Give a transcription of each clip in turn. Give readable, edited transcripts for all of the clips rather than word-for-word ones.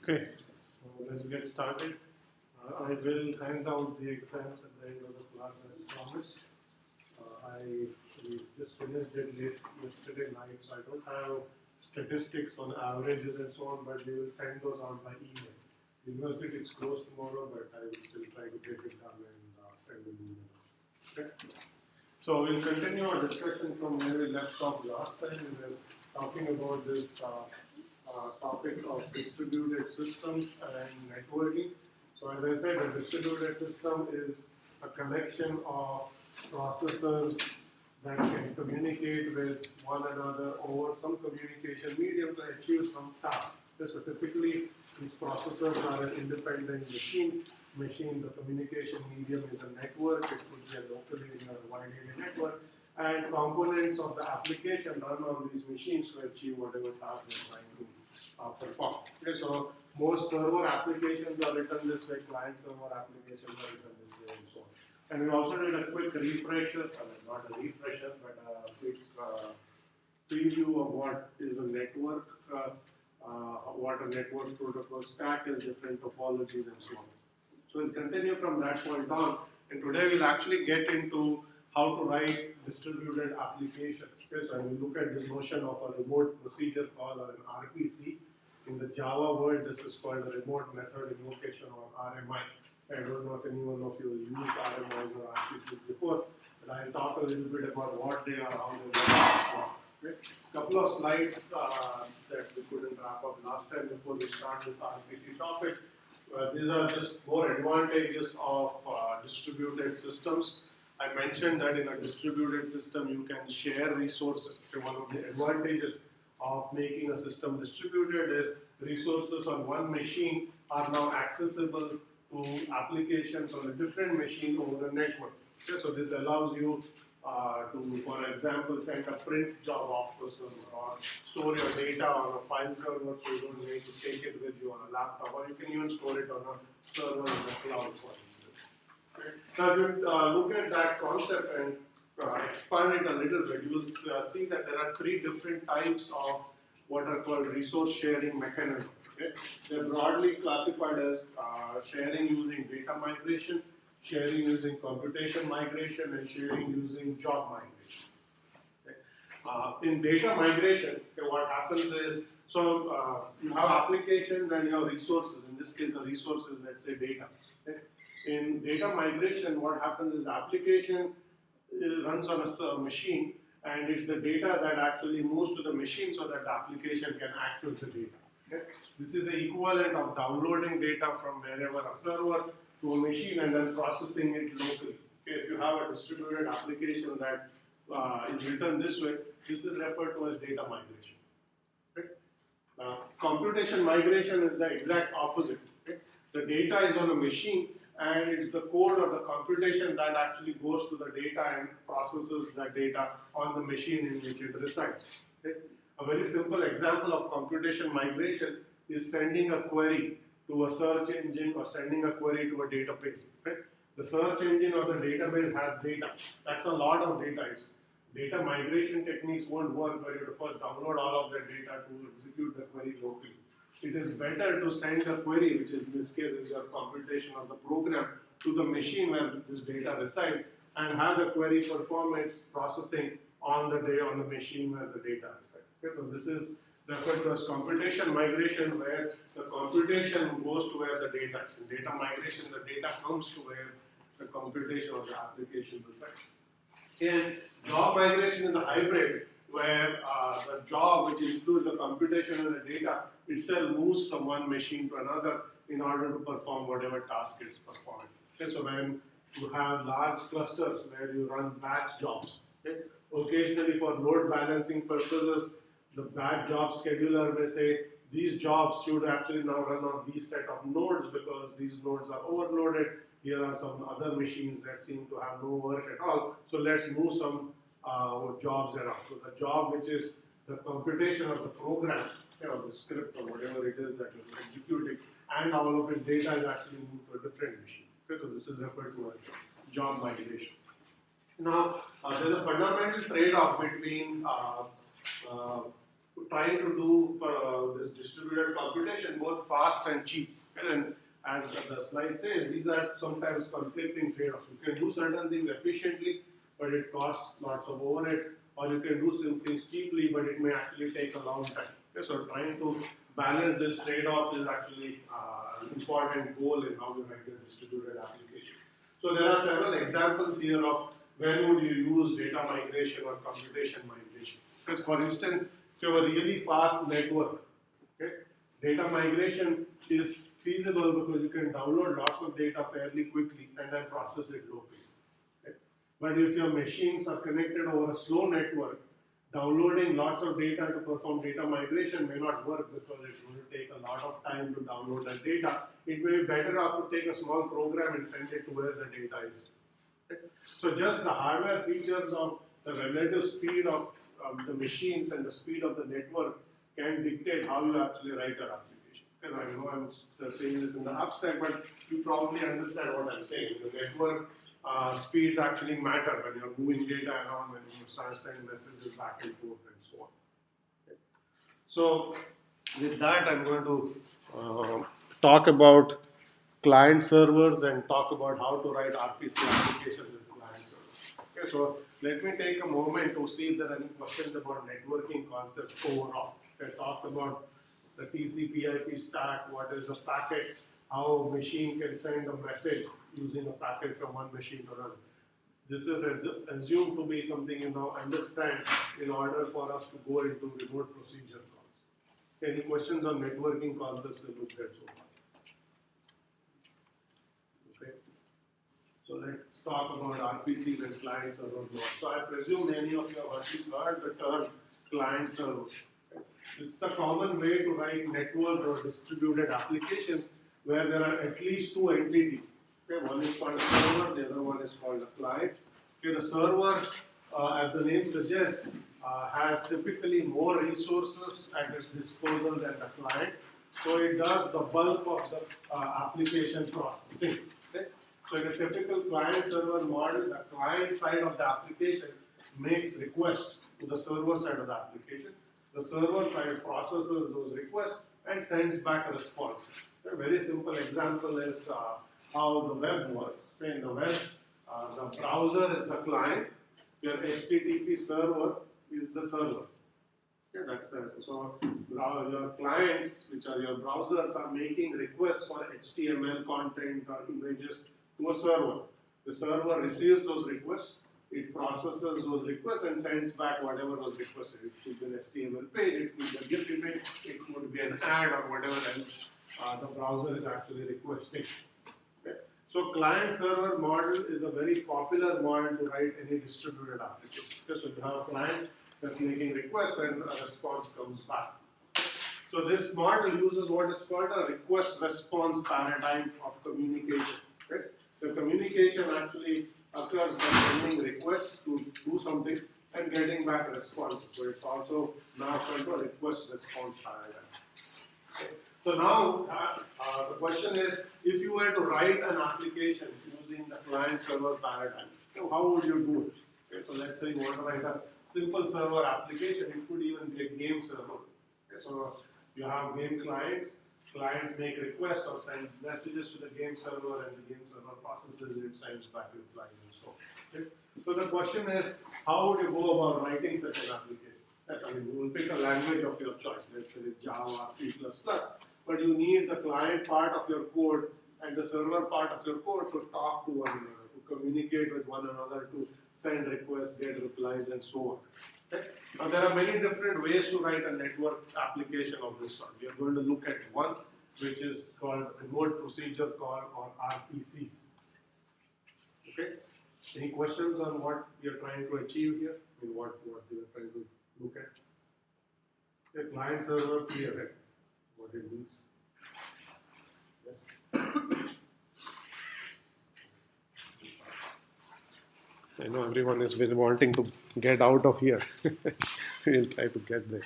Okay, so let's get started. I will hand out the exams at the end of the class as promised. We just finished it yesterday night, so I don't have statistics on averages and so on, but we will send those out by email. University is closed tomorrow, but I will still try to get it done and send an email. Okay. So we'll continue our discussion from where we left off last time. We were talking about this topic of distributed systems and networking. So as I said, a distributed system is a collection of processors that can communicate with one another over some communication medium to achieve some task. So typically, these processors are independent machines. The communication medium is a network. It could be a locally in a wide area network. And components of the application run on these machines to achieve whatever task they're trying to perform. Okay, so most server applications are written this way, client server applications are written this way, and so on. And we also did a quick refresher, not a refresher, but a quick preview of what is a network, what a network protocol stack is, different topologies, and so on. So we'll continue from that point on, and today we'll actually get into how to write distributed applications. Okay, so we'll look at this notion of a remote procedure call or an RPC. In the Java world, this is called a remote method invocation or RMI. I don't know if anyone of you used RMIs or RPCs before, but I'll talk a little bit about what they are, how they work. Okay. Couple of slides that we couldn't wrap up last time before we start this RPC topic. These are just more advantages of distributed systems. I mentioned that in a distributed system you can share resources. One of the advantages of making a system distributed is resources on one machine are now accessible to applications on a different machine over the network. Okay, so this allows you to, for example, send a print job off to server or store your data on a file server so you don't need to take it with you on a laptop, or you can even store it on a server in the cloud, for instance. Okay. Now, if you look at that concept and expand it a little bit, you will see that there are three different types of what are called resource sharing mechanisms. Okay. They're broadly classified as sharing using data migration, sharing using computation migration, and sharing using job migration. Okay. In data migration, okay, what happens is, so you have applications and you have resources. In this case, the resource is, let's say, data. Okay. In data migration, what happens is the application runs on a machine, and it's the data that actually moves to the machine so that the application can access the data. Okay. This is the equivalent of downloading data from wherever a server to a machine and then processing it locally. Okay. If you have a distributed application that is written this way, this is referred to as data migration. Okay. Computation migration is the exact opposite. Okay. The data is on a machine, and it's the code or the computation that actually goes to the data and processes that data on the machine in which it resides. Okay. A very simple example of computation migration is sending a query to a search engine or sending a query to a database. Okay. The search engine or the database has data. That's a lot of data. It's data migration techniques won't work where you have to first download all of that data to execute the query locally. It is better to send a query, which in this case is your computation of the program, to the machine where this data resides, and have the query perform its processing on the machine where the data resides. Okay, so this is referred to as computation migration, where the computation goes to where the data is. In data migration, the data comes to where the computation of the application resides. And job migration is a hybrid, where the job, which includes the computation and the data, itself moves from one machine to another in order to perform whatever task it's performing. Okay, so when you have large clusters where you run batch jobs, okay, occasionally for load balancing purposes, the batch job scheduler may say these jobs should actually now run on these set of nodes because these nodes are overloaded. Here are some other machines that seem to have no work at all, so let's move some jobs around. So the job, which is the computation of the program, the script or whatever it is that you're executing, and all of its data is actually moved to a different machine. Okay, so this is referred to as job migration. Now, there's a fundamental trade-off between trying to do this distributed computation both fast and cheap. And as the slide says, these are sometimes conflicting trade-offs. You can do certain things efficiently, but it costs lots of overhead, or you can do some things cheaply, but it may actually take a long time. Okay, so trying to balance this trade-off is actually an important goal in how you write a distributed application. So there are several examples here of when would you use data migration or computation migration. Because for instance, if you have a really fast network, okay, data migration is feasible because you can download lots of data fairly quickly and then process it locally. Okay? But if your machines are connected over a slow network, downloading lots of data to perform data migration may not work because it's going to take a lot of time to download that data. It may be better off to take a small program and send it to where the data is. Okay? So just the hardware features of the relative speed of the machines and the speed of the network can dictate how you actually write an application. And I know I'm saying this in the abstract, but you probably understand what I'm saying. The network speeds actually matter when you're moving data around, when you start sending messages back and forth and so on. Okay. So with that, I'm going to talk about client servers and talk about how to write RPC applications with client servers. Okay, so let me take a moment to see if there are any questions about networking concepts overall. I talked about the TCP/IP stack, what is a packet, how a machine can send a message using a packet from one machine to another. This is assumed to be something you now understand in order for us to go into remote procedure calls. Any questions on networking concepts we looked at so far? Okay. So let's talk about RPCs and client server blocks. So I presume many of you have heard the term client server. This is a common way to write network or distributed application where there are at least two entities. Okay, one is called a server, the other one is called a client. Okay, the server, as the name suggests, has typically more resources at its disposal than the client. So it does the bulk of the application processing. Okay? So in a typical client-server model, the client side of the application makes requests to the server side of the application. The server side processes those requests and sends back a response. A very simple example is how the web works. In the web, the browser is the client, your HTTP server is the server. Okay, that's the answer. So your clients, which are your browsers, are making requests for HTML content or images to a server. The server receives those requests, it processes those requests and sends back whatever was requested. It could be an HTML page, it could be a GIF image, it could be an ad or whatever else the browser is actually requesting. Okay. So client-server model is a very popular model to write any distributed application. Okay. So you have a client that's making requests and a response comes back. So this model uses what is called a request-response paradigm of communication. Okay. The communication actually occurs by sending requests to do something and getting back responses. So it's also now called a request-response paradigm. Okay. So now the question is, if you were to write an application using the client-server paradigm, so how would you do it? Okay. So let's say you want to write a simple server application. It could even be a game server. Okay. So you have game clients. Clients make requests or send messages to the game server, and the game server processes it, sends back replies, and so on. Okay. So the question is, how would you go about writing such an application? I mean, you will pick a language of your choice. Let's say it's Java, C++. But you need the client part of your code and the server part of your code to talk to one another, to communicate with one another, to send requests, get replies, and so on. Okay? Now, there are many different ways to write a network application of this sort. We are going to look at one, which is called Remote Procedure Call, or RPCs. Okay? Any questions on what we are trying to achieve here? I mean, what we are trying to look at? The client server clear, right? What it means. Yes. I know everyone has been wanting to get out of here. We'll try to get there.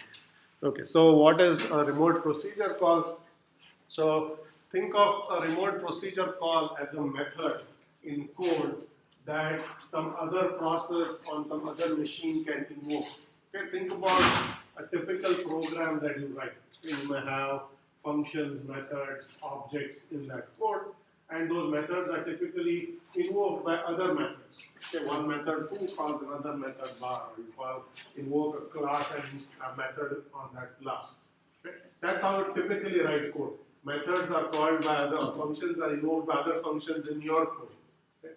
Okay, so what is a remote procedure call? So think of a remote procedure call as a method in code that some other process on some other machine can invoke. Okay, think about a typical program that you write. You may have functions, methods, objects in that code, and those methods are typically invoked by other methods. Okay, one method foo calls another method bar, or you invoke a class and a method on that class. Okay? That's how you typically write code. Methods are called by other functions, are invoked by other functions in your code. Okay?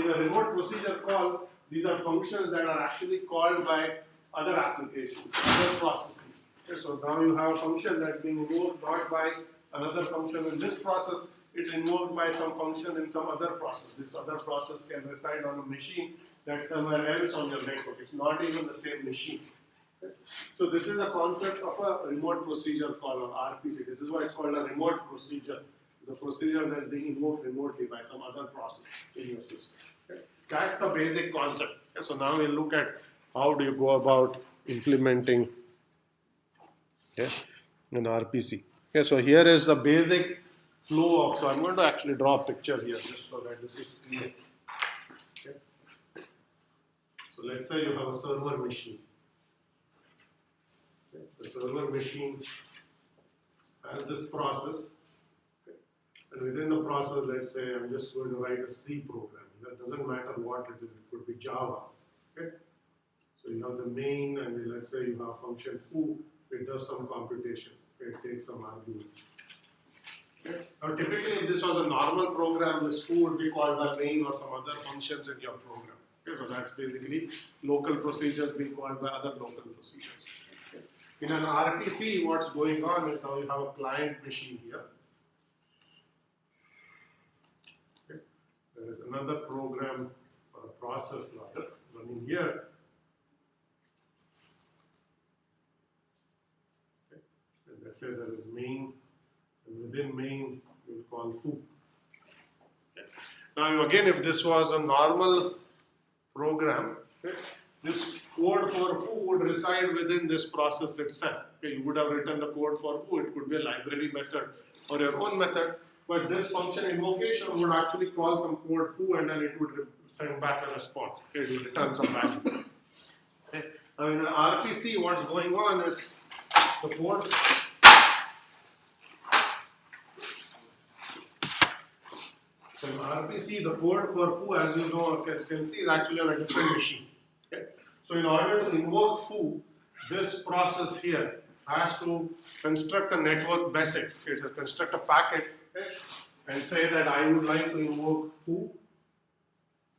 In a remote procedure call, these are functions that are actually called by other applications, other processes. Okay, so now you have a function that's being invoked not by another function in this process, it's invoked by some function in some other process. This other process can reside on a machine that's somewhere else on your network. It's not even the same machine. Okay? So this is a concept of a remote procedure call, or RPC. This is why it's called a remote procedure. It's a procedure that's being invoked remotely by some other process in your system. Okay? That's the basic concept. Okay? So now we'll look at how do you go about implementing an RPC. Okay, so here is the basic flow of, so I'm going to actually draw a picture here just so that this is clear. Okay. So let's say you have a server machine. Okay. The server machine has this process. Okay. And within the process, let's say I'm just going to write a C program. That doesn't matter what it is, it could be Java. Okay. So you have the main, and let's say you have function foo, it does some computation. Okay. It takes some argument. Okay. Now, typically, if this was a normal program, this foo would be called by main or some other functions in your program. Okay. So that's basically local procedures being called by other local procedures. Okay. In an RPC, what's going on is now you have a client machine here. Okay. There is another program or a process rather running here. Okay. And let's say there is main. And within main, we'll call foo. Okay. Now, again, if this was a normal program, okay, this code for foo would reside within this process itself. Okay, you would have written the code for foo. It could be a library method or your own method, but this function invocation would actually call some code foo, and then it would send back a response. Okay, it would return some value. Okay. Now, in an RPC, what's going on is the code. So in RPC, the code for foo, as you know, as you can see, is actually on a different machine. Okay? So in order to invoke foo, this process here has to construct a network message. Okay? So construct a packet, okay, and say that I would like to invoke foo.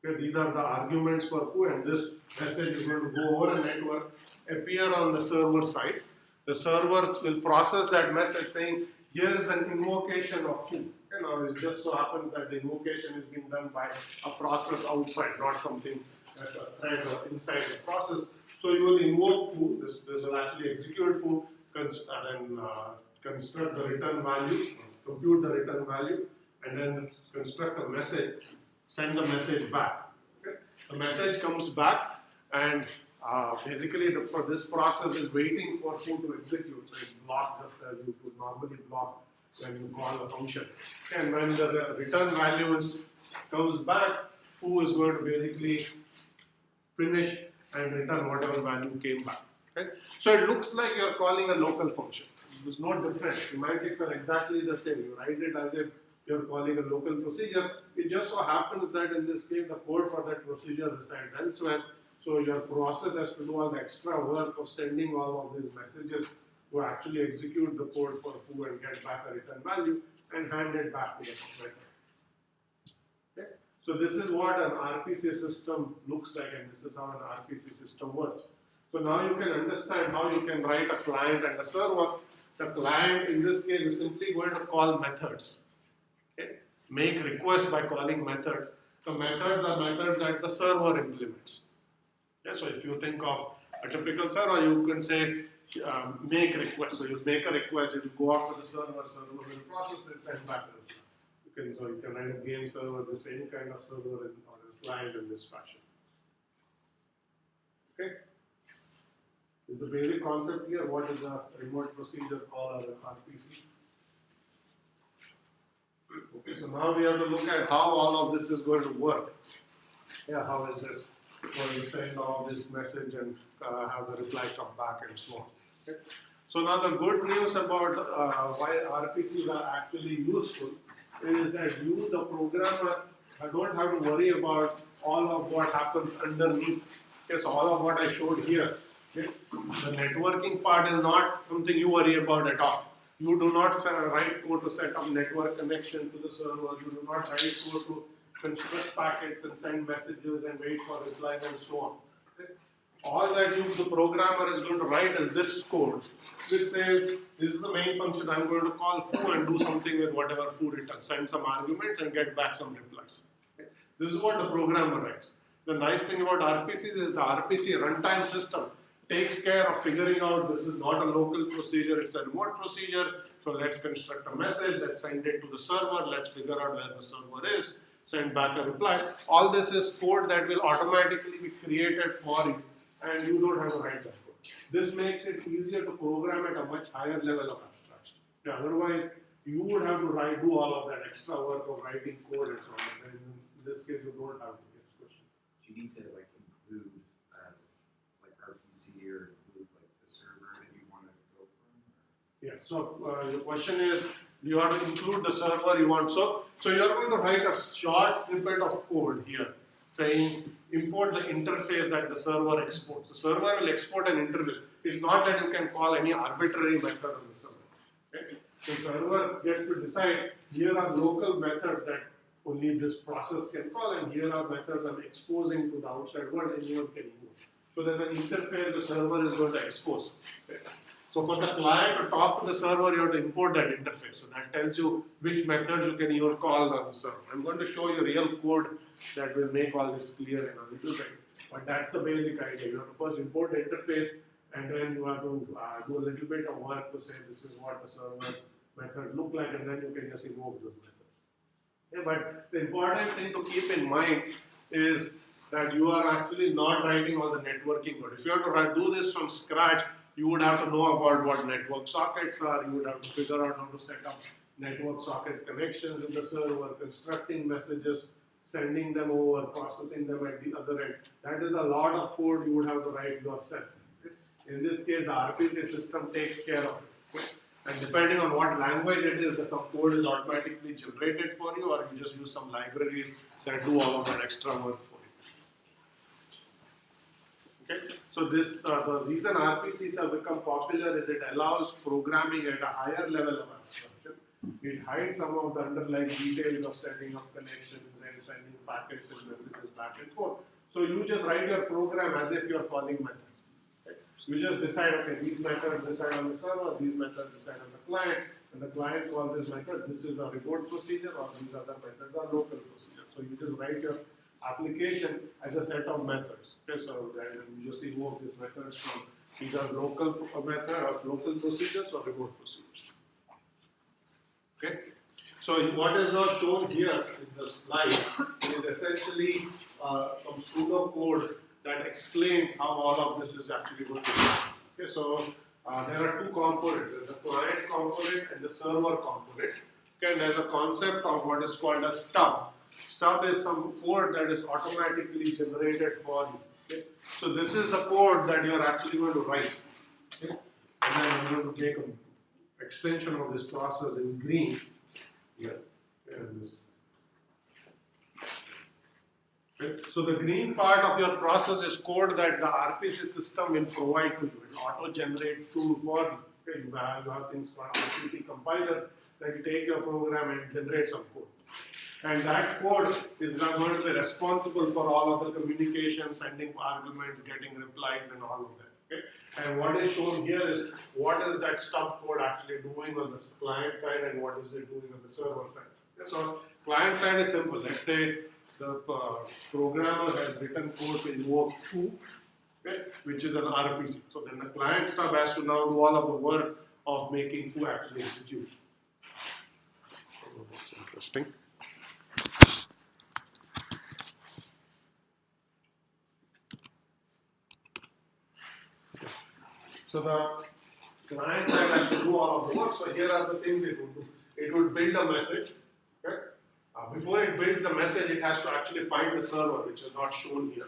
Okay? These are the arguments for foo, and this message is going to go over a network, appear on the server side. The server will process that message saying, here's an invocation of foo. Now it just so happens that the invocation is being done by a process outside, not something that's a thread inside the process. So you will invoke foo, this will actually execute foo, and then construct the return value, compute the return value, and then construct a message, send the message back. Okay? The message comes back, and basically this process is waiting for foo to execute. So it's blocked just as you would normally block when you call a function. And when the return value comes back, foo is going to basically finish and return whatever value came back. Okay? So it looks like you're calling a local function. There's no difference. Semantics are exactly the same. You write it as if you're calling a local procedure. It just so happens that in this case, the code for that procedure resides elsewhere. So your process has to do all the extra work of sending all of these messages to actually execute the code for foo and get back a return value and hand it back to the method. Okay? So this is what an RPC system looks like, and this is how an RPC system works. So now you can understand how you can write a client and a server. The client in this case is simply going to call methods. Okay? Make requests by calling methods. The methods are methods that the server implements. Okay? So if you think of a typical server, you can say make request. So you make a request, it will go off to the server will process it, send back the result. So you can write a game server, the same kind of server or a client in this fashion. Okay? Is the basic concept here? What is a remote procedure call or an RPC? Okay, so now we have to look at how all of this is going to work. Yeah, how is this going to send all this message and have the reply come back and so on. Okay? So now the good news about why RPCs are actually useful is that you, the programmer, don't have to worry about all of what happens underneath. Okay, so all of what I showed here, okay, the networking part is not something you worry about at all. You do not write code to set up network connection to the server. You do not write code to construct packets and send messages and wait for replies and so on. Okay? All that the programmer is going to write is this code, which says, this is the main function, I'm going to call foo and do something with whatever foo returns, send some arguments and get back some replies. Okay? This is what the programmer writes. The nice thing about RPCs is the RPC runtime system takes care of figuring out this is not a local procedure, it's a remote procedure. So let's construct a message, let's send it to the server, let's figure out where the server is, send back a reply. All this is code that will automatically be created for you, and you don't have to write that code. This makes it easier to program at a much higher level of abstraction. Yeah, otherwise, you would have to do all of that extra work of writing code and so on. And in this case, you don't have to get question. Do you need to like include like RPC or include like the server that you want to go from? Yeah. So your question is, you have to include the server you want. So you're going to write a short snippet of code here, saying import the interface that the server exports. The server will export an interval. It's not that you can call any arbitrary method on the server. Okay? The server gets to decide, here are local methods that only this process can call, and here are methods I'm exposing to the outside world, anyone can use. So there's an interface the server is going to expose. Okay? So for the client to talk to the server, you have to import that interface. So that tells you which methods you can even call on the server. I'm going to show you real code that will make all this clear in a little bit. But that's the basic idea. You have to first import the interface, and then you have to do a little bit of work to say this is what the server method look like, and then you can just invoke those methods. Yeah, but the important thing to keep in mind is that you are actually not writing all the networking code. If you have to do this from scratch, you would have to know about what network sockets are, you would have to figure out how to set up network socket connections with the server, constructing messages, sending them over, processing them at the other end. That is a lot of code you would have to write yourself. In this case, the RPC system takes care of it. And depending on what language it is, some code is automatically generated for you, or you just use some libraries that do all of that extra work for you. Okay? So this, the reason RPCs have become popular is it allows programming at a higher level of abstraction. It hides some of the underlying details of setting up connections and sending packets and messages back and forth. So you just write your program as if you are calling methods. Okay? You just decide, okay, these methods decide on the server, these methods decide on the client, and the client calls this method, this is a remote procedure, or these other methods are local procedures. So you just write your application as a set of methods. Okay, so you just invoke these methods from either local method or local procedures or remote procedures. Okay, so what is now shown here in the slide is essentially some pseudo code that explains how all of this is actually going to work. Okay, so there are two components. There's the client component and the server component. Okay, and there's a concept of what is called a stub. Stub is some code that is automatically generated for you. Okay? So this is the code that you are actually going to write. Okay? And then I'm going to make an extension of this process in green here. Okay? So the green part of your process is code that the RPC system will provide to you. It auto-generate tool for you. Okay? You have things called RPC compilers that take your program and generate some code. And that code is now going to be responsible for all of the communication, sending arguments, getting replies, and all of that. Okay? And what is shown here is what is that stub code actually doing on the client side and what is it doing on the server side. Okay? So client side is simple. Let's say the programmer has written code to invoke foo, okay, which is an RPC. So then the client stub has to now do all of the work of making foo actually execute. Oh, that's interesting. So the client side has to do all of the work. So here are the things it would do. It would build a message. Okay? Before it builds the message, it has to actually find the server, which is not shown here.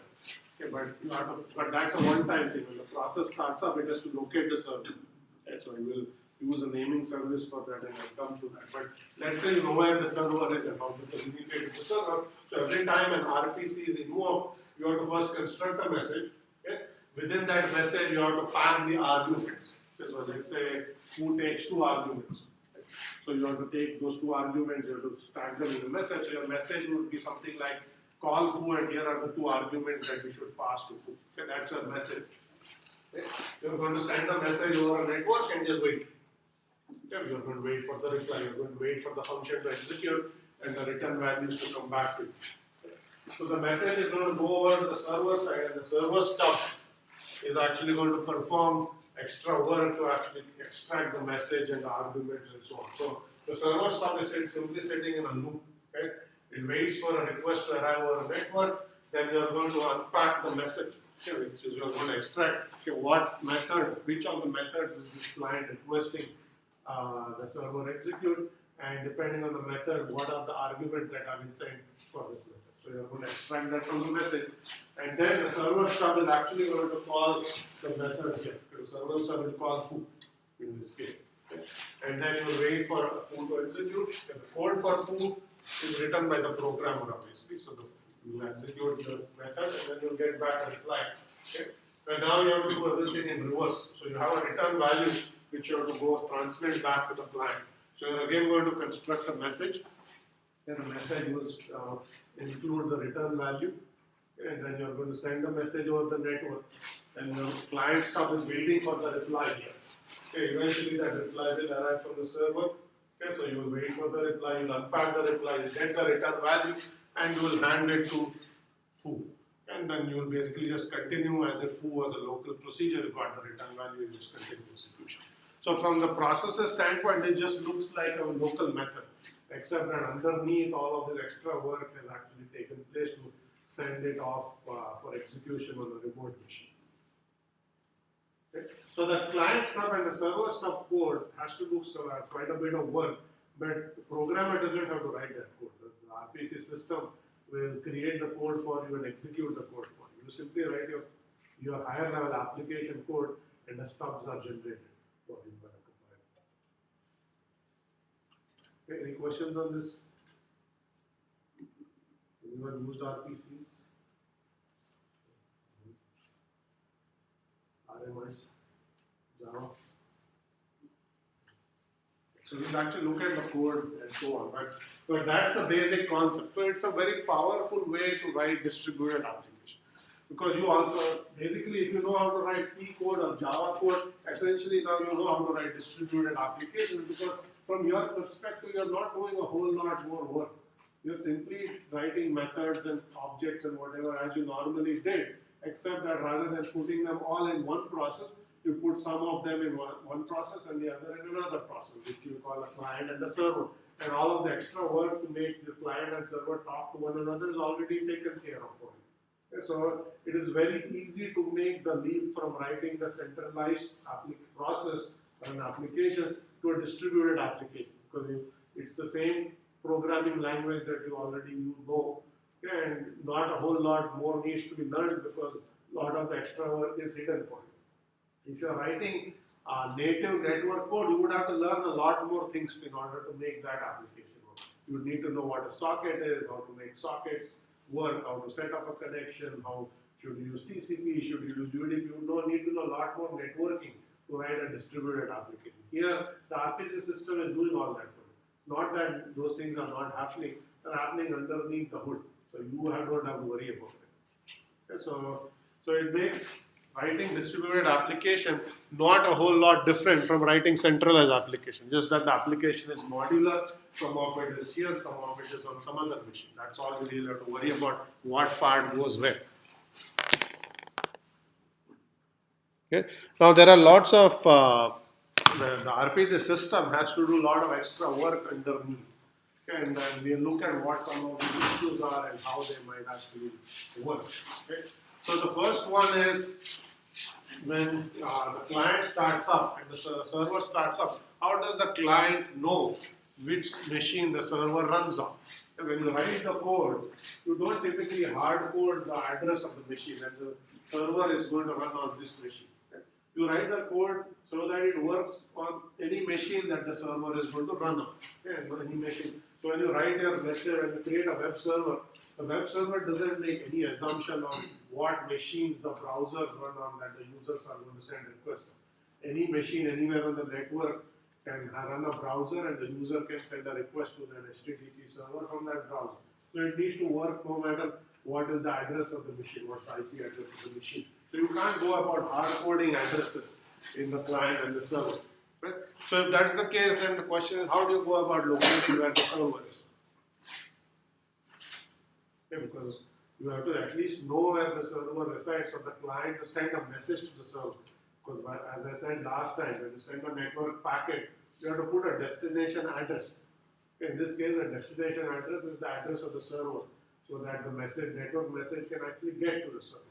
Okay, but that's a one-time thing. When the process starts up, it has to locate the server. you will use a naming service for that, and I'll come to that. But let's say you know where the server is and how to communicate with the server. So every time an RPC is invoked, you have to first construct a message. Okay? Within that message, you have to pack the arguments. Okay? So let's say foo takes 2 arguments. Okay? So you have to take those 2 arguments, you have to stack them in the message. So your message would be something like call foo, and here are the 2 arguments that we should pass to foo. Okay? That's your message. Okay? You're going to send a message over a network and just wait. Okay? You're going to wait for the reply, you're going to wait for the function to execute and the return values to come back to you. Okay? So the message is going to go over to the server side, and the server stuff is actually going to perform extra work to actually extract the message and the arguments and so on. So the server stuff is simply sitting in a loop. Okay? It waits for a request to arrive over a network, then you are going to unpack the message. Okay, which is you are going to extract what method, which of the methods is this client requesting the server execute, and depending on the method, what are the arguments that have been sent for this method. So you are going to extract that from the message, and then the server stuff is actually going to call the method here. The server stuff will call foo in this case. Okay. And then you will wait for foo to execute. And the code for foo is written by the programmer, obviously. So you will execute the method, and then you will get back a reply. Okay. And now you have to do everything in reverse. So you have a return value which you have to go transmit back to the client. So you're again going to construct a message, and the message will include the return value, and then you're going to send the message over the network, and the client stuff is waiting for the reply here. Okay, eventually that reply will arrive from the server. Okay, so you will wait for the reply, you will unpack the reply, you get the return value, and you will hand it to foo. And then you will basically just continue as if foo was a local procedure. You got the return value, you just continue execution. So from the processor standpoint, it just looks like a local method, except that underneath all of this extra work has actually taken place to send it off for execution on a remote machine. Okay. So the client stuff and the server stuff code has to do quite a bit of work, but the programmer doesn't have to write that code. The RPC system will create the code for you and execute the code for you. You simply write your higher level application code, and the stubs are generated for you by the compiler. Okay, any questions on this? Anyone used RPCs? RMIs? Java? So we'll actually look at the code and so on, but that's the basic concept. So it's a very powerful way to write distributed application, because you also basically, if you know how to write C code or Java code, essentially now you know how to write distributed applications, because from your perspective you're not doing a whole lot more work. You're simply writing methods and objects and whatever as you normally did, except that rather than putting them all in one process, you put some of them in one process and the other in another process, which you call a client and a server. And all of the extra work to make the client and server talk to one another is already taken care of for you. Okay, so it is very easy to make the leap from writing the centralized process or an application to a distributed application, because it's the same programming language that you already know, and not a whole lot more needs to be learned, because a lot of the extra work is hidden for you. If you are writing native network code, you would have to learn a lot more things in order to make that application work. You would need to know what a socket is, how to make sockets work, how to set up a connection, how should you use TCP, should you use UDP. You need to know a lot more networking to write a distributed application. Here, the RPC system is doing all that for you. It's not that those things are not happening, they're happening underneath the hood. So you don't have to worry about it. Okay, so it makes writing distributed application not a whole lot different from writing centralized application. Just that the application is modular, some of it is here, some of it is on some other machine. That's all you really have to worry about, what part goes where. Okay. Now there are lots of, the RPC system has to do a lot of extra work underneath. Okay, and then we look at what some of the issues are and how they might actually work. Okay. So the first one is when the client starts up and the server starts up, how does the client know which machine the server runs on? And when you write the code, you don't typically hard code the address of the machine, and the server is going to run on this machine. Okay. You write the code so that it works on any machine that the server is going to run on. Okay, so any machine. So when you write your, let's say when you create a web server, the web server doesn't make any assumption on what machines the browsers run on that the users are going to send requests on. Any machine anywhere on the network can run a browser and the user can send a request to that HTTP server from that browser. So it needs to work no matter what is the address of the machine, what's the IP address of the machine. So you can't go about hard coding addresses in the client and the server. Right? So if that's the case, then the question is how do you go about locating where the server is? Okay, because you have to at least know where the server resides for the client to send a message to the server. Because as I said last time, when you send a network packet, you have to put a destination address. In this case, the destination address is the address of the server, so that the network message can actually get to the server.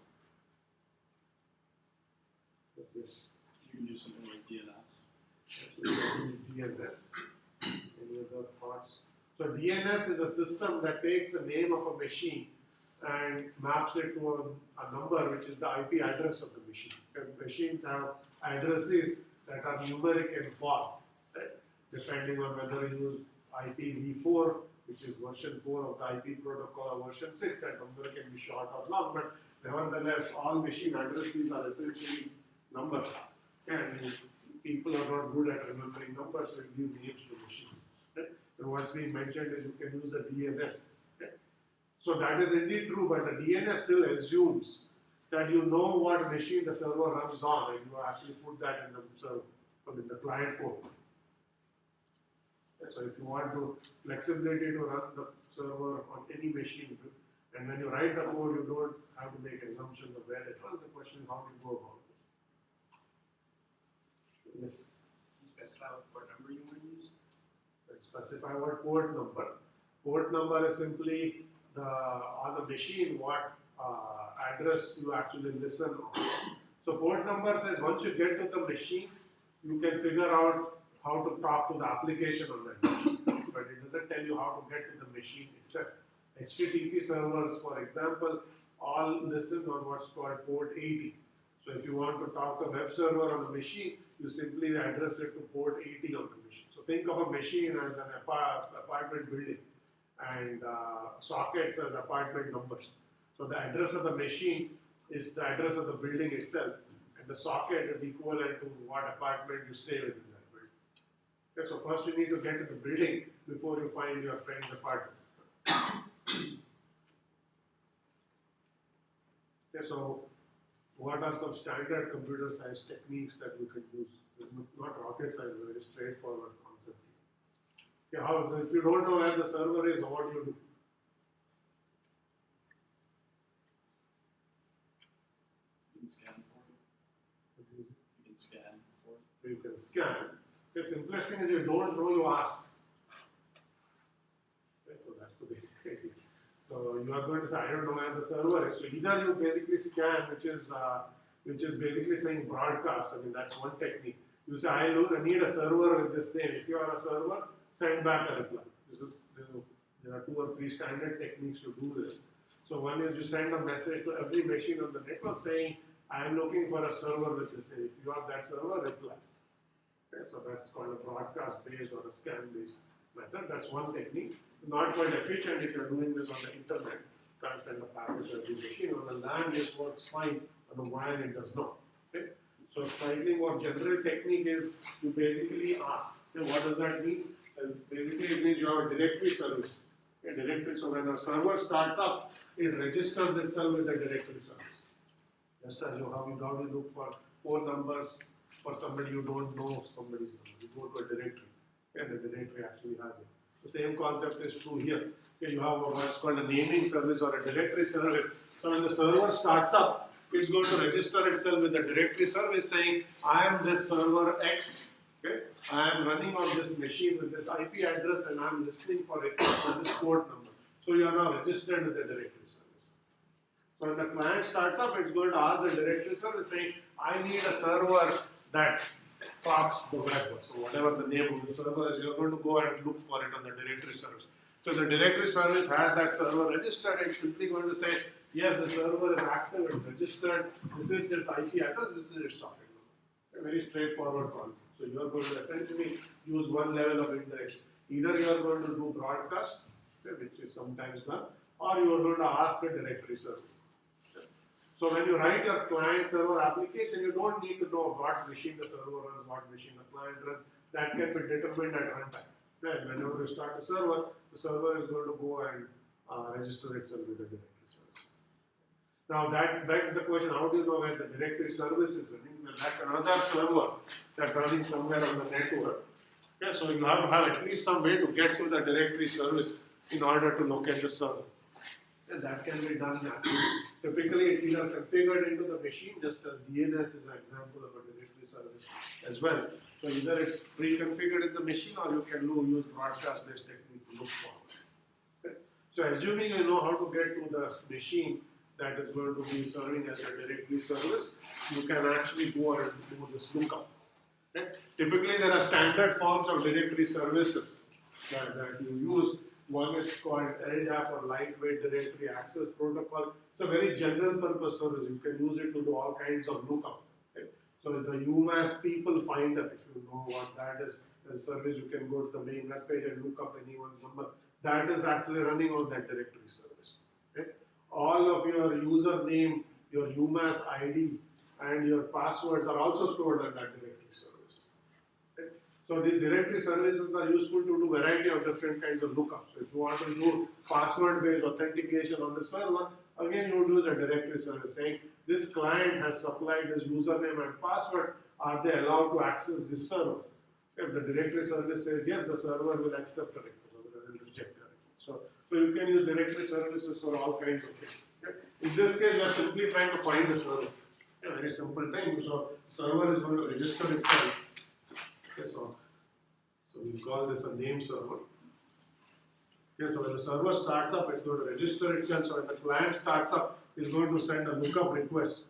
Yes. You can do something like DNS. DNS. Any other thoughts? So DNS is a system that takes the name of a machine and maps it to a number which is the IP address of the machine. And machines have addresses that are numeric in form, right? Depending on whether you use IPv4, which is version 4 of the IP protocol, or version 6, that number can be short or long, but nevertheless, all machine addresses are essentially numbers. And people are not good at remembering numbers, so give names to machines. Right? And what's being mentioned is you can use the DNS. Okay? So that is indeed true, but the DNS still assumes that you know what machine the server runs on, and you actually put that in the server, in the client code. So if you want to flexibility to run the server on any machine, and when you write the code, you don't have to make assumptions of where it runs. The question is how to go about this. Yes. You specify what port number you want to use? Specify what port number. Port number is simply the on the machine what address you actually listen on. So port number says once you get to the machine, you can figure out how to talk to the application on that machine, but it doesn't tell you how to get to the machine itself. HTTP servers, for example, all listen on what's called port 80. So if you want to talk to a web server on a machine, you simply address it to port 80 on the machine. So think of a machine as an apartment building and sockets as apartment numbers. So the address of the machine is the address of the building itself, and the socket is equivalent to what apartment you stay with in that building. Okay, so first you need to get to the building before you find your friend's apartment. Okay, so what are some standard computer science techniques that we can use? It's not rocket science, very straightforward concept. Okay, how, so if you don't know where the server is, what do you do? You can scan for it. You can scan for it. So you can scan. The simplest thing is you don't know, you ask. Okay, so that's the basic idea. So you are going to say, I don't know where the server is. So either you basically scan, which is basically saying broadcast. I mean, that's one technique. You say, I need a server with this name. If you are a server, send back a reply. There are 2 or 3 standard techniques to do this. So one is you send a message to every machine on the network saying, I am looking for a server with this name. If you have that server, reply. Okay, so that's called a broadcast-based or a scan-based method. That's one technique. Not quite efficient if you're doing this on the internet. You can't send a package to every machine. On the LAN, this works fine. On the WAN, it does not. Okay? So slightly more general technique is you basically ask. Okay, what does that mean? Basically, it means you have a directory service. A directory, so when a server starts up, it registers itself with the directory service. Just as you how you look for phone numbers for somebody you don't know somebody's number. You go to a directory, and the directory actually has it. The same concept is true here. Okay, you have what's called a naming service or a directory service. So when the server starts up, it's going to register itself with the directory service saying, I am this server X. Okay, I am running on this machine with this IP address and I am listening for it on this port number. So you are now registered with the directory service. So when the client starts up, it's going to ask the directory service saying, I need a server that talks to the web. So whatever the name of the server is, you're going to go and look for it on the directory service. So the directory service has that server registered. It's simply going to say, yes, the server is active, it's registered, this is its IP address, this is its socket A very straightforward concept. So you are going to essentially use one level of interaction. Either you are going to do broadcast, which is sometimes done, or you are going to ask a directory service. So when you write your client server application, you don't need to know what machine the server runs, what machine the client runs. That can be determined at runtime. And whenever you start the server is going to go and register itself with the directory service. Now that begs the question, how do you know where the directory service is running? Well, that's another server that's running somewhere on the network. Okay, so you have to have at least some way to get to the directory service in order to locate the server. And that can be done naturally. Typically, it's either configured into the machine, just as DNS is an example of a directory service as well. So either it's pre-configured in the machine, or you can use broadcast-based technique to look for it. Okay. So assuming you know how to get to the machine that is going to be serving as a directory service, you can actually go and do this lookup. Okay. Typically, there are standard forms of directory services that you use. One is called LDAP, or Lightweight Directory Access Protocol. It's a very general purpose service. You can use it to do all kinds of lookup. Okay. So the UMass People Finder, if you know what that is, a service you can go to the main web page and look up anyone's number. That is actually running on that directory service. Okay. All of your username, your UMass ID, and your passwords are also stored on that directory service. Okay. So these directory services are useful to do a variety of different kinds of lookups. So if you want to do password-based authentication on the server, again you would use a directory service saying this client has supplied his username and password. Are they allowed to access this server? If the directory service says yes, the server will accept the request, or it will reject the request. So you can use directory services for all kinds of things. Okay? In this case, we are simply trying to find the server. A very simple thing. So server is going to register itself. Okay, so we call this a name server. Okay, so when the server starts up, it's going to register itself. So when the client starts up, it's going to send a lookup request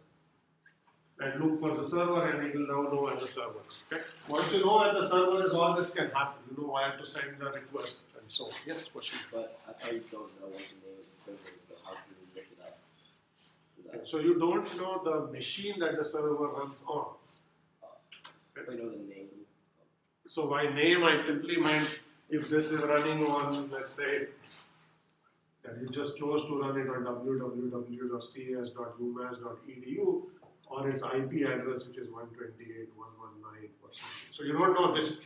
and look for the server, and it will now know where the server is. Okay? Once you know where the server is, all this can happen. You know where to send the request and so on. Yes, question. But I thought you don't know what the name of the server is, so how can you look it up? Okay, so you don't know the machine that the server runs on. I know the name. So by name, I simply meant if this is running on, let's say, that you just chose to run it on www.cas.umass.edu, or its IP address, which is 128.119 or something. So you don't know this,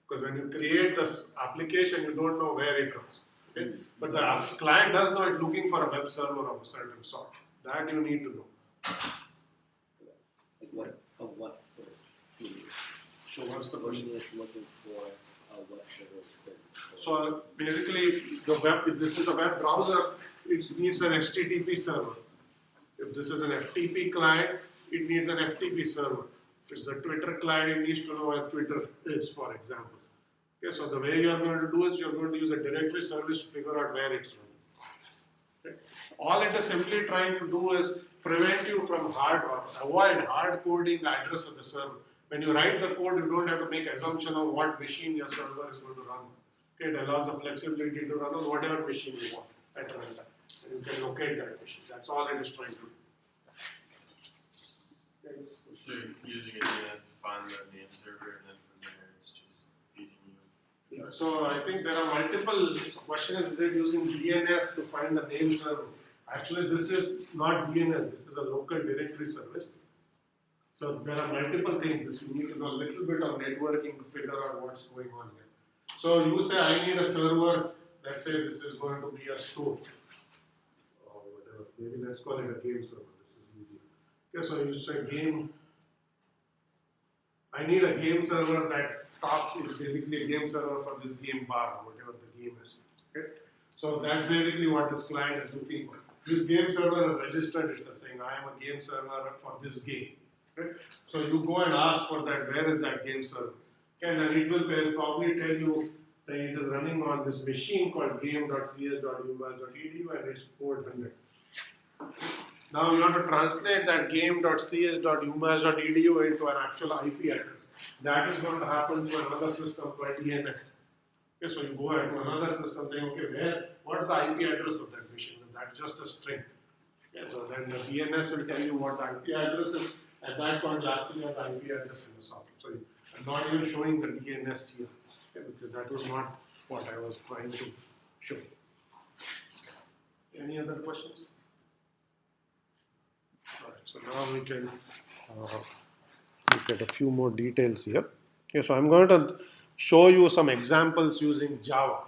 because when you create this application, you don't know where it runs. Okay? But the client does know it's looking for a web server of a certain sort. That you need to know. Like what sort? So what's the What question? it's looking for a web server service. So basically, if this is a web browser, it needs an HTTP server. If this is an FTP client, it needs an FTP server. If it's a Twitter client, it needs to know where Twitter is, for example. Okay, so the way you are going to do is you are going to use a directory service to figure out where it's running. Okay. All it is simply trying to do is prevent you from avoid hard coding the address of the server. When you write the code, you don't have to make assumption of what machine your server is going to run. Okay, it allows the flexibility to run on whatever machine you want at runtime. And you can locate that machine. That's all it is trying to do. So you're using a DNS to find the name server, and then from there it's just feeding you. Yeah, so I think there are multiple questions. Is it using DNS to find the name server? Actually, this is not DNS. This is a local directory service. So there are multiple things. You need to know a little bit of networking to figure out what's going on here. So you say, I need a server. Let's say this is going to be a store, or whatever. Maybe let's call it a game server. This is easy. Okay, so you say game. I need a game server that talks is basically a game server for this game bar, or whatever the game is. Okay, so that's basically what this client is looking for. This game server has registered itself, saying I am a game server for this game. Okay? So you go and ask for that. Where is that game server? And then it will probably tell you that it is running on this machine called game.cs.umass.edu, and it's port 100. Now you have to translate that game.cs.umass.edu into an actual IP address. That is going to happen to another system called DNS. Okay, so you go into another system saying, okay, what's the IP address of that machine? That's just a string. Okay, so then the DNS will tell you what the IP address is, At that point, you actually have the IP address in the socket. So I'm not even showing the DNS here, okay, because that was not what I was trying to show. Any other questions? All right, so now we can look at a few more details here. Okay, so I'm going to show you some examples using Java.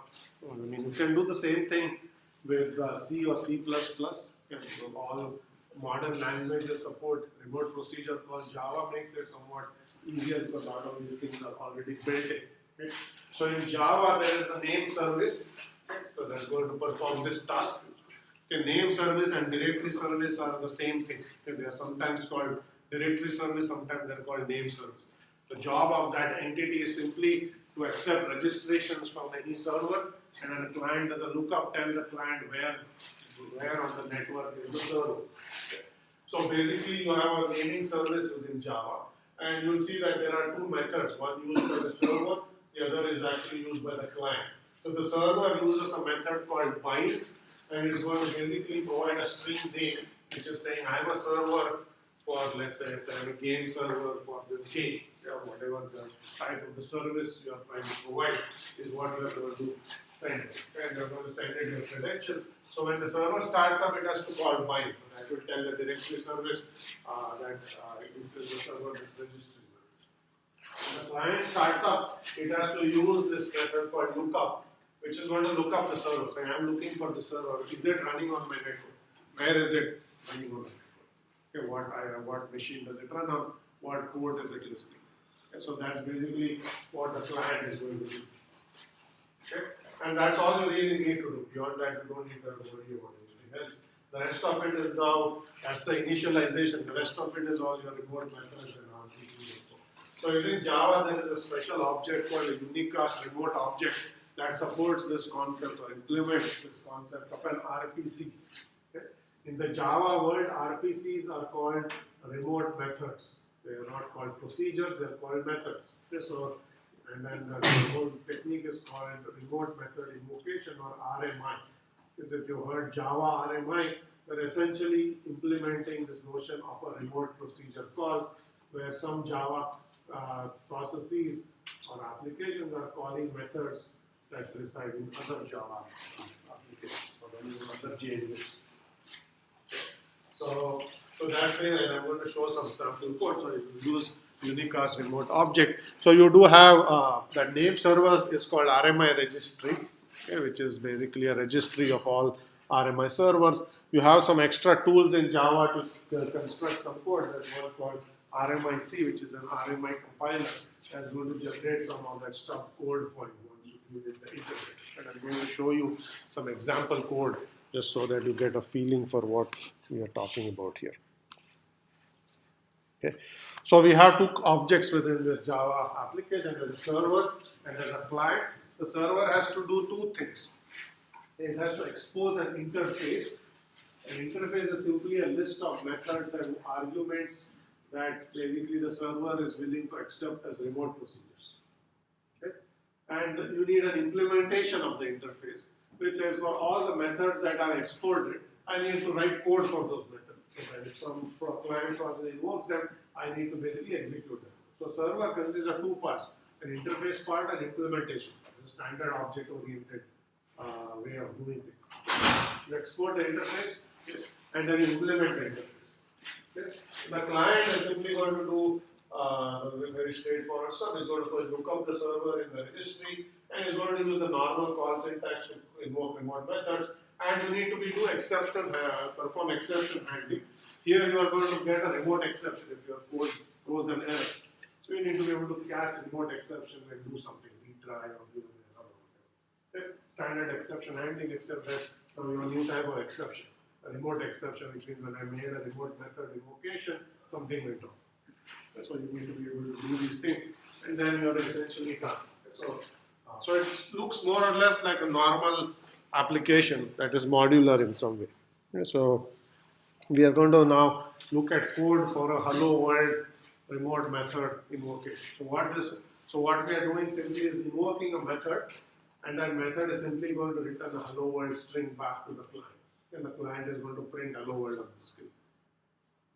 I mean, you can do the same thing with C or C++. Okay, so all modern languages support remote procedure calls. Java makes it somewhat easier because a lot of these things are already built in. Okay? So in Java, there is a name service. Okay? So that's going to perform this task. Okay, name service and directory service are the same thing. Okay, they are sometimes called directory service, sometimes they're called name service. The job of that entity is simply to accept registrations from any server, and when the client does a lookup, tell the client where on the network is the server. Okay. So basically, you have a naming service within Java, and you'll see that there are two methods, one used by the server, the other is actually used by the client. So the server uses a method called bind, and it's going to basically provide a string name, which is saying I'm a server for, let's say, I'm a game server for this game. Yeah, whatever the type of the service you are trying to provide is what you are going to send it. And you're going to send it your credential. So when the server starts up, it has to call bind. So that will tell the directory service that this is the server that's registered. When the client starts up, it has to use this method called lookup, which is going to look up the server. Saying, I'm looking for the server. Is it running on my network? Where is it running on my network? Okay, what machine does it run on? What code is it listing? Okay, so that's basically what the client is going to do. Okay? And that's all you really need to do. Beyond that, you don't need to worry about anything else. The rest of it is now, that's the initialization. The rest of it is all your remote methods and all these. So using Java, there is a special object called a unicast remote object that supports this concept or implements this concept of an RPC. Okay? In the Java world, RPCs are called remote methods. They are not called procedures, they are called methods. Okay? So, and then the whole technique is called remote method invocation or RMI. Because if you heard Java RMI, they're essentially implementing this notion of a remote procedure call where some Java processes or applications are calling methods that reside in other Java applications or other JVMs. So that way, and I'm going to show some sample code. So you use unicast remote object. So you do have that name server is called RMI registry, okay, which is basically a registry of all RMI servers. You have some extra tools in Java to construct some code. There's one called RMIC, which is an RMI compiler that's going to generate some of that stuff code for you once you use the interface. And I'm going to show you some example code just so that you get a feeling for what we are talking about here. Okay. So we have two objects within this Java application. There's a server and there's a client. The server has to do two things. It has to expose an interface. An interface is simply a list of methods and arguments that basically the server is willing to accept as remote procedures. Okay? And you need an implementation of the interface, which says for all the methods that are exported, I need to write code for those methods. So that if some client process invokes them, I need to basically execute them. So server consists of two parts, an interface part and implementation part. It's a standard object-oriented way of doing things. You export the interface, okay, and then you implement the interface. Okay. The client is simply going to do very straightforward stuff. It's going to first look up the server in the registry, and it's going to use the normal call syntax to invoke remote methods. And you need to perform exception handling. Here you are going to get a remote exception if your code throws an error. So you need to be able to catch remote exception and do something, retry or do another one. Okay. Standard exception handling, except that now you have a new type of exception. A remote exception, which means when I made a remote method invocation, something went wrong. That's why you need to be able to do these things, and then you're essentially done. So it looks more or less like a normal application that is modular in some way. Okay, so we are going to now look at code for a hello world remote method invocation. So what we are doing simply is invoking a method, and that method is simply going to return a hello world string back to the client. And the client is going to print hello world on the screen.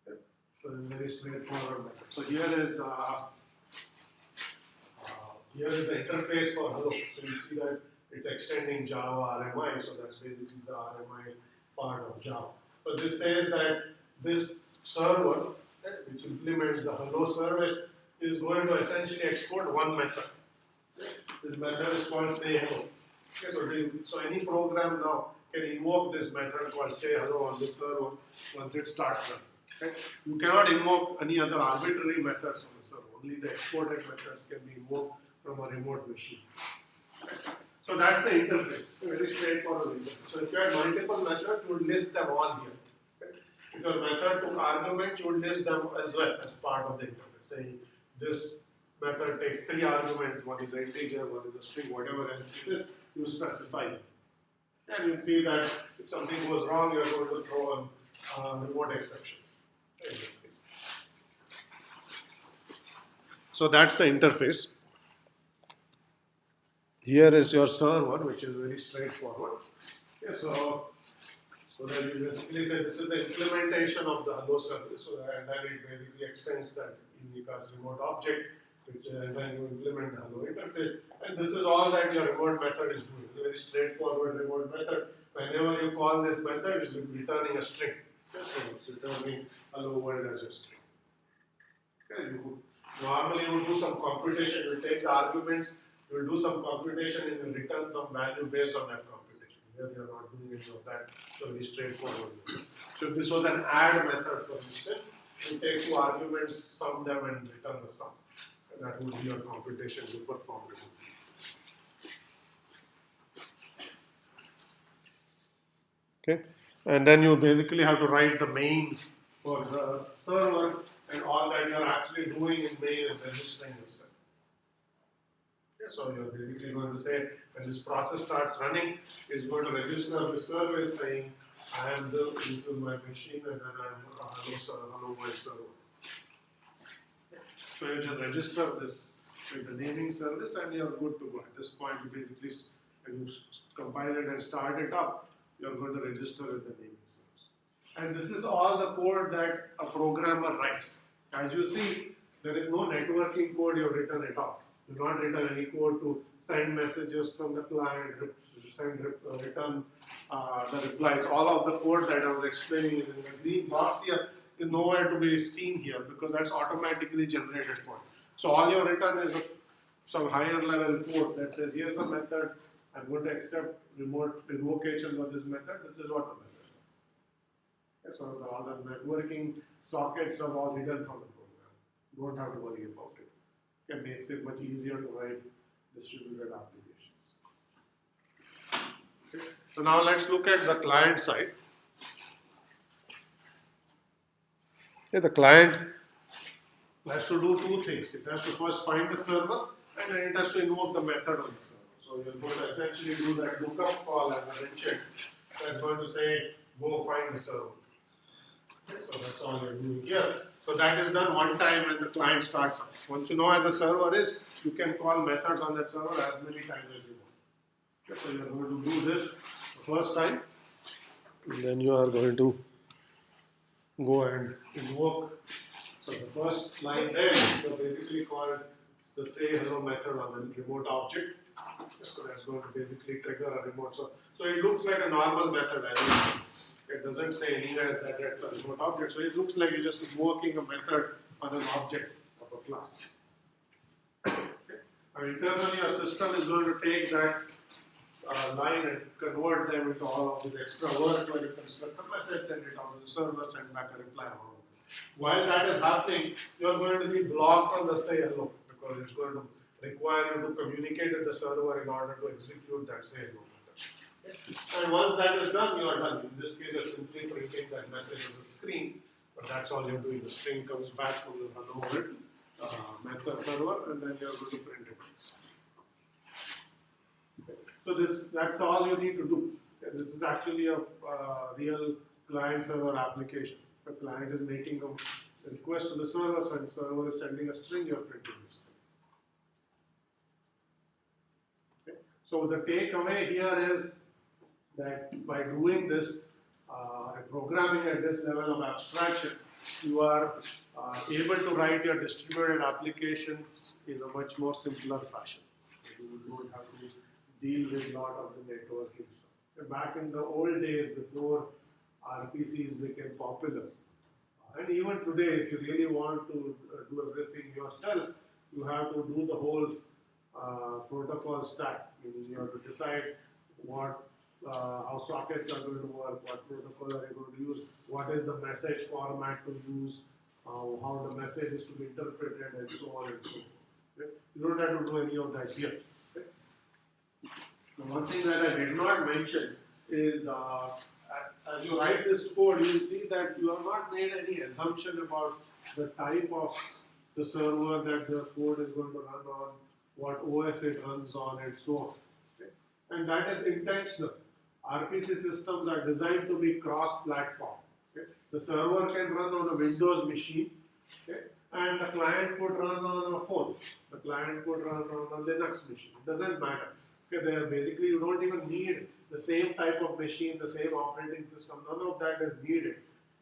Okay. So it's a very straightforward method. So here is the interface for hello. So you see that it's extending Java RMI, so that's basically the RMI part of Java. So this says that this server, which implements the hello service, is going to essentially export one method. This method is called say hello. Okay, so any program now can invoke this method called say hello on this server once it starts running. Okay? You cannot invoke any other arbitrary methods on the server. Only the exported methods can be invoked from a remote machine. Okay? So that's the interface. It's a very straightforward interface. So if you had multiple methods, you would list them all here. Okay? If your method took arguments, you would list them as well as part of the interface. Saying this method takes 3 arguments, one is an integer, one is a string, whatever else it is, you specify it. And you see that if something goes wrong, you are going to throw a remote exception in this case. So that's the interface. Here is your server, which is very straightforward. Okay, so then you basically say this is the implementation of the hello service, and then it basically extends that Unica's remote object, which and then you implement the hello interface. And this is all that your remote method is doing. It's a very straightforward remote method. Whenever you call this method, it's returning a string. Yes, so it's returning hello world as a string. Okay, normally you will do some computation. You take the arguments, you will do some computation, and you return some value based on that computation. Here you are not doing any of that. So very straightforward method. So if this was an add method, for instance, you take 2 arguments, sum them, and return the sum. And that would be your computation you perform. Okay, and then you basically have to write the main for the server, and all that you are actually doing in main is registering yourself. Okay, so you're basically going to say when this process starts running, it's going to register the service saying, this is my machine, and then I'm hello my server. So you just register this with the naming service, and you're good to go. At this point, you basically, when you compile it and start it up, you're going to register with the naming service. And this is all the code that a programmer writes. As you see, there is no networking code you've written at all. You've not written any code to send messages from the client, return the replies. All of the code that I was explaining is in the green box here is nowhere to be seen here because that's automatically generated for you. So all you've written is some higher level code that says here's a method, I'm going to accept remote invocations of this method, this is what the method is. Okay, so all the networking sockets are all hidden from the program. You don't have to worry about it. It makes it much easier to write distributed applications. Okay. So now let's look at the client side. Okay, the client has to do 2 things. It has to first find the server, and then it has to invoke the method on the server. So you're going to essentially do that lookup call as I mentioned. That's going to say, go find the server. Okay, so that's all you're doing here. So that is done one time when the client starts up. Once you know where the server is, you can call methods on that server as many times as you want. Okay, so you're going to do this the first time. And then you are going to go and invoke. So the first line there is basically called the say hello method on the remote object. So that's going to basically trigger a remote. So it looks like a normal method. It doesn't say anywhere that it's a remote object. So it looks like you're just invoking a method on an object of a class. Okay. And internally, your system is going to take that line and convert them into all of this extra work where you construct a message, send it out to the server, send back a reply. While that is happening, you're going to be blocked on the say hello because it's going to require you to communicate with the server in order to execute that say hello method. Okay. And once that is done, you are done. In this case, you're simply printing that message on the screen, but that's all you're doing. The string comes back from the hello world method server, and then you're going to print it. Okay. So that's all you need to do. Okay. This is actually a real client-server application. The client is making a request to the server, so the server is sending a string, you're printing the string. Okay. So the takeaway here is that by doing this, programming at this level of abstraction, you are able to write your distributed applications in a much more simpler fashion. You don't have to deal with a lot of the networking stuff. Back in the old days, before RPCs became popular, and even today, if you really want to do everything yourself, you have to do the whole protocol stack. You have to decide what, how sockets are going to work, what protocol are you going to use, what is the message format to use, how the message is to be interpreted, and so on and so forth. Okay? You don't have to do any of that here. Okay? The one thing that I did not mention is as you write this code, you will see that you have not made any assumption about the type of the server that the code is going to run on, what OS it runs on, and so on. Okay? And that is intentional. RPC systems are designed to be cross-platform. Okay? The server can run on a Windows machine, okay? And the client could run on a phone. The client could run on a Linux machine. It doesn't matter. Okay? They are basically, you don't even need the same type of machine, the same operating system. None of that is needed.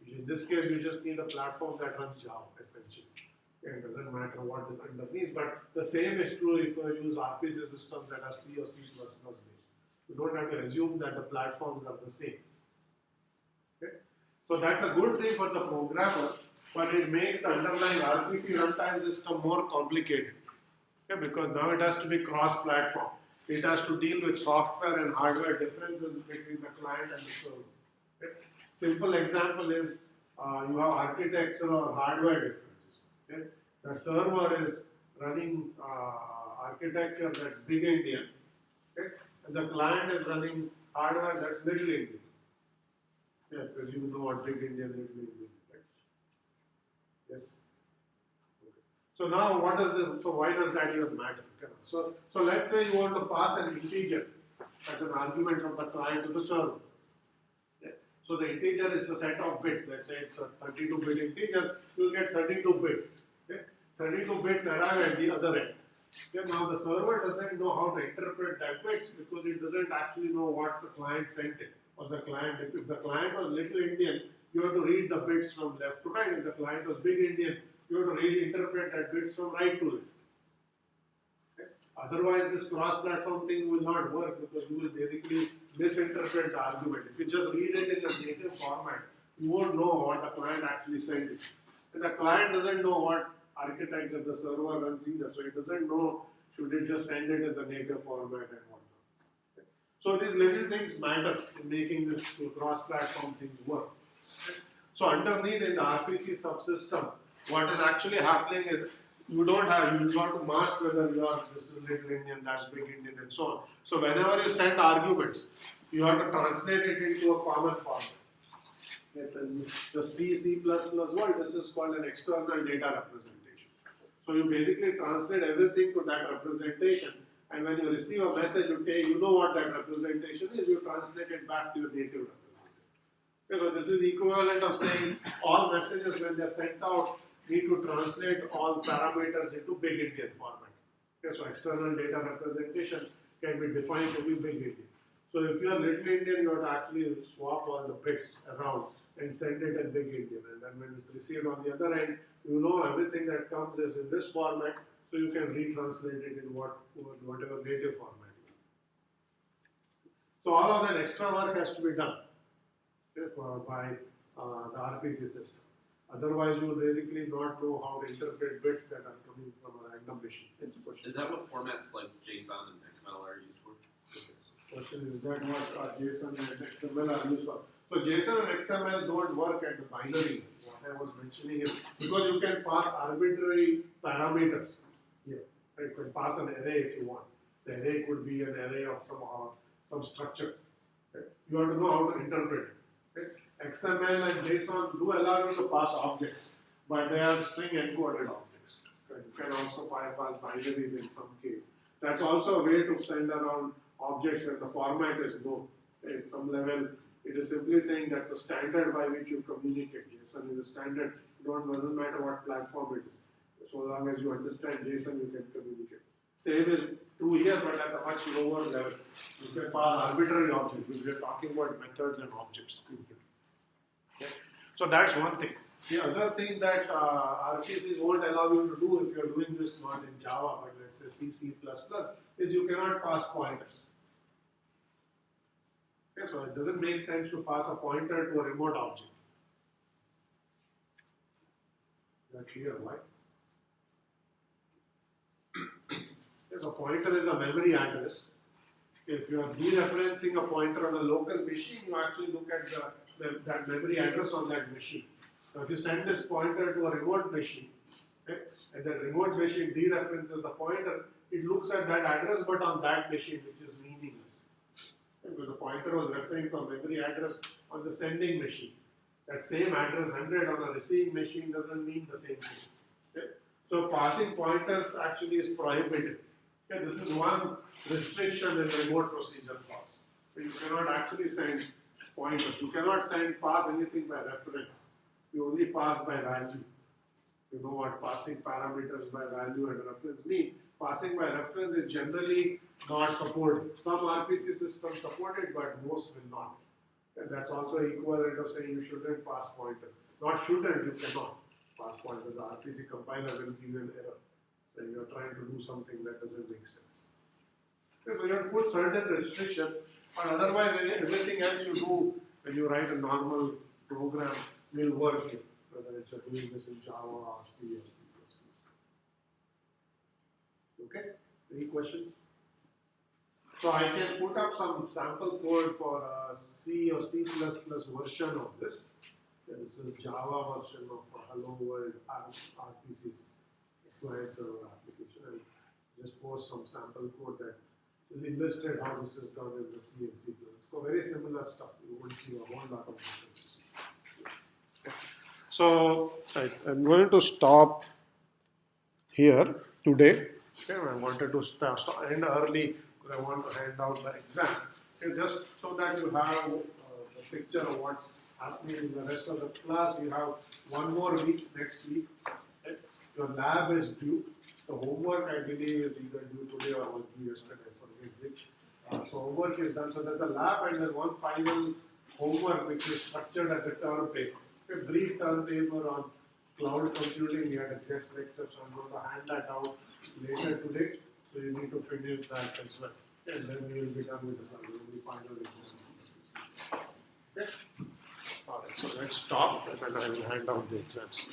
In this case, you just need a platform that runs Java, essentially. It doesn't matter what is underneath, but the same is true if you use RPC systems that are C or C++ based. You don't have to assume that the platforms are the same. Okay? So that's a good thing for the programmer, but it makes the underlying RPC runtime system more complicated. Okay? Because now it has to be cross-platform. It has to deal with software and hardware differences between the client and the server. Okay? Simple example is you have architecture or hardware differences. Okay? The server is running architecture that's big Indian, okay? And the client is running hardware that's little Indian. Yeah, because you know what big Indian, little Indian, right? Yes. Okay. So now, why does that even matter? Okay. So let's say you want to pass an integer as an argument from the client to the server. Okay. So the integer is a set of bits. Let's say it's a 32-bit integer. You'll get 32 bits. Okay. 32 bits arrive at the other end. Okay. Now the server doesn't know how to interpret that bits because it doesn't actually know what the client sent it. Or the client, if the client was little Indian, you have to read the bits from left to right. If the client was big Indian, you have to interpret that bits from right to left. Okay? Otherwise, this cross-platform thing will not work because you will basically misinterpret the argument. If you just read it in a native format, you won't know what the client actually sent it. And the client doesn't know what architecture the server runs either, so it doesn't know should it just send it in the native format and whatnot. Okay? So these little things matter in making this cross-platform things work. Okay? So underneath in the RPC subsystem, what is actually happening is you got to mask whether this is little Indian, that's big Indian, and so on. So whenever you send arguments, you have to translate it into a common format. The C++ world, this is called an external data representation. So you basically translate everything to that representation, and when you receive a message, you know what that representation is, you translate it back to your native representation. Okay, so this is equivalent of saying all messages when they are sent out need to translate all parameters into big Indian format. Okay, so external data representation can be defined to be big Indian. So if you are little Indian, you have to actually swap all the bits around and send it in big Indian. And then when it's received on the other end, you know everything that comes is in this format, so you can retranslate it in whatever native format. So all of that extra work has to be done by the RPC system. Otherwise, you will basically not know how to interpret bits that are coming from a random machine. Is that what formats like JSON and XML are used for? Question is that what JSON and XML are used for? So JSON and XML don't work at the binary. What I was mentioning is because you can pass arbitrary parameters here. You can pass an array if you want. The array could be an array of some structure. Okay? You have to know how to interpret it. Okay? XML and JSON do allow you to pass objects, but they are string encoded objects. Okay? You can also pass binaries in some case. That's also a way to send around objects when the format is known. At some level, it is simply saying that's a standard by which you communicate. JSON is a standard. It doesn't matter what platform it is. So long as you understand JSON, you can communicate. Same is true here, but at a much lower level. You can pass arbitrary objects, because we are talking about methods and objects. Okay? So that's one thing. The other thing that RPCs won't allow you to do if you're doing this not in Java but let's say C, C++, is you cannot pass pointers. Okay, so it doesn't make sense to pass a pointer to a remote object. Is that clear? Why? Yes, a pointer is a memory address. If you are dereferencing a pointer on a local machine, you actually look at that memory address on that machine. Now, if you send this pointer to a remote machine, okay, and the remote machine dereferences the pointer, it looks at that address but on that machine, which is meaningless. Okay, because the pointer was referring to a memory address on the sending machine. That same address 100 on a receiving machine doesn't mean the same thing. Okay? So passing pointers actually is prohibited. Okay, this is one restriction in remote procedure calls. So you cannot actually send pointers. You cannot pass anything by reference. You only pass by value. You know what passing parameters by value and reference mean. Passing by reference is generally not supported. Some RPC systems support it, but most will not. And that's also equivalent of saying you shouldn't pass pointer. Not shouldn't, you cannot pass pointer. The RPC compiler will give you an error. So you're trying to do something that doesn't make sense. Okay, so you have to put certain restrictions, but otherwise everything else you do when you write a normal program will work here, whether it's you're doing this in Java or C or C++. Okay? Any questions? So I can put up some sample code for C or C++ version of this. Okay, this is Java version of Hello World RPC client server application, and just post some sample code that will illustrate how this is done in the C and C++. So very similar stuff. You won't see a whole lot of differences. Okay. So I'm going to stop here today. Okay, I wanted to end early because I want to hand out the exam. Okay, just so that you have the picture of what's happening in the rest of the class. We have one more week next week. Okay. Your lab is due. The homework, I believe, is either due today or was due yesterday. I forget which. So homework is done. So there's a lab and there's one final homework which is structured as a term paper. A brief term paper on cloud computing. We had a guest lecture, so I'm going to hand that out later today. So you need to finish that as well. And then we will be done with the class. We will be final exam. Okay? Alright, so let's stop and then I will hand out the exams.